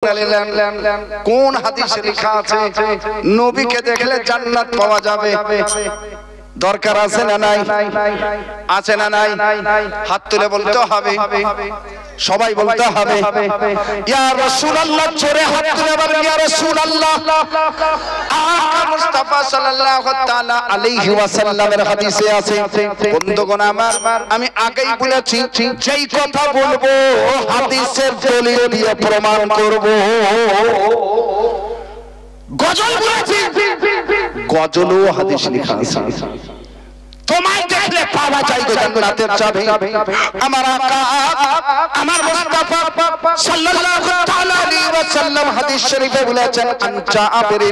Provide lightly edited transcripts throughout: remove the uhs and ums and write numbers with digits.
শুনে নিলেন কোন হাদিসে লেখা আছে নবীকে দেখলে জান্নাত পাওয়া যাবে। দরকার আছে না নাই? আছে না নাই? হাত তুলে বলতে হবে, সবাই বলতে হবে ইয়া রাসূলুল্লাহ। জোরে হাত তুলে বলেন ইয়া রাসূলুল্লাহ। আকা মুস্তাফা সাল্লাল্লাহু তাআলা আলাইহি ওয়াসাল্লামের হাদিসে আছে, বন্ধুগণ আমার, আমি আগেই বলেছি যেই কথা বলবো হাদিসের দলিল দিয়ে প্রমাণ করব। গজল বলেছি, গজলও হাদিস লেখা আছে। তোমায় দেখলে পাওয়া যায় জান্নাতের চাবি। আমার আকা আমার মুস্তাফা সাল্লাল্লাহু তাআলা আলাইহি ওয়াসাল্লাম হাদিস শরীফে বলেছেন, আন জাবির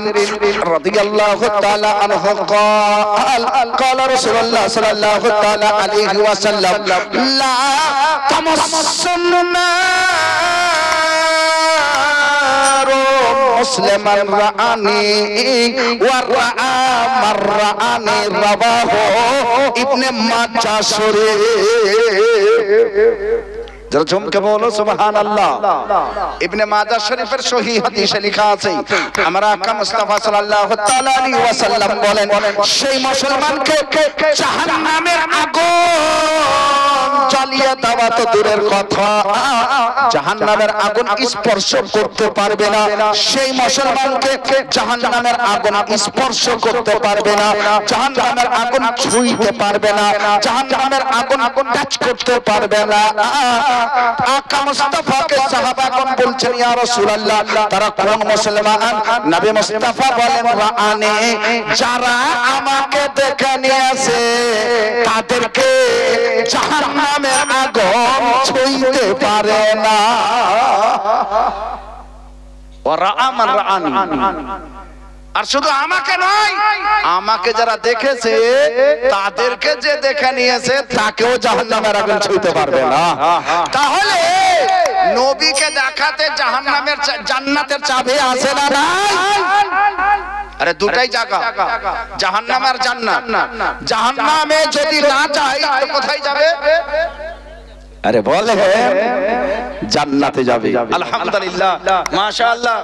রাদিয়াল্লাহু তাআলা আনহু قال قال رسول الله صلى الله تعالى عليه وسلم لا تمسنا মুসলিমান রাআনি ওয়া রাআ মান রাআনি রাবাহু ইবনে মাজাহ শরীফ। যারা ঝুমকে বলো সুবহানাল্লাহ। ইবনে মাজাহ শরীফের সহিহ হাদিসে লেখা আছে, আমার আকা মুস্তাফা সাল্লাল্লাহু তাআলা আলাইহি ওয়াসাল্লাম বলেন, সেই মুসলমানকে জাহান্নামের আগুন জ্বালিয়ে দেওয়া তো দূরের কথা, জাহান্নামের আগুন স্পর্শ করতে পারবে না। সেই মুসলমানকে জাহান্নামের আগুন স্পর্শ করতে পারবে না, জাহান্নামের আগুন ছুঁইতে পারবে না, জাহান্নামের আগুন টাচ করতে পারবে না। আকা মুস্তাফাকে সাহাবাগণ বলছেন, ইয়া রাসূলুল্লাহ, তারা কোন মুসলমান? নবী মুস্তাফা বলেন, রাআনি, যারা আমাকে দেখে নিয়েছে তাদেরকে জাহান্নামের আগুন ছুঁইতে পারে না। ওয়া রাআ মান রাআনি, আর শুধু আমাকে নয়, আমাকে যারা দেখেছে তাদেরকে যে দেখে নিয়েছে তাকেও জাহান্নামের আগুন ছুঁইতে পারবে না। তাহলে নবীকে দেখাতে জাহান্নামের জান্নাতের চাবি আছে না নাই? আরে দুটাই জায়গা, জাহান্নাম আর জান্নাত। জাহান্নামে যদি না যায় তো কোথায় যাবে? আরে বলে জান্নাতে যাবে। আলহামদুলিল্লাহ, মাশাআল্লাহ।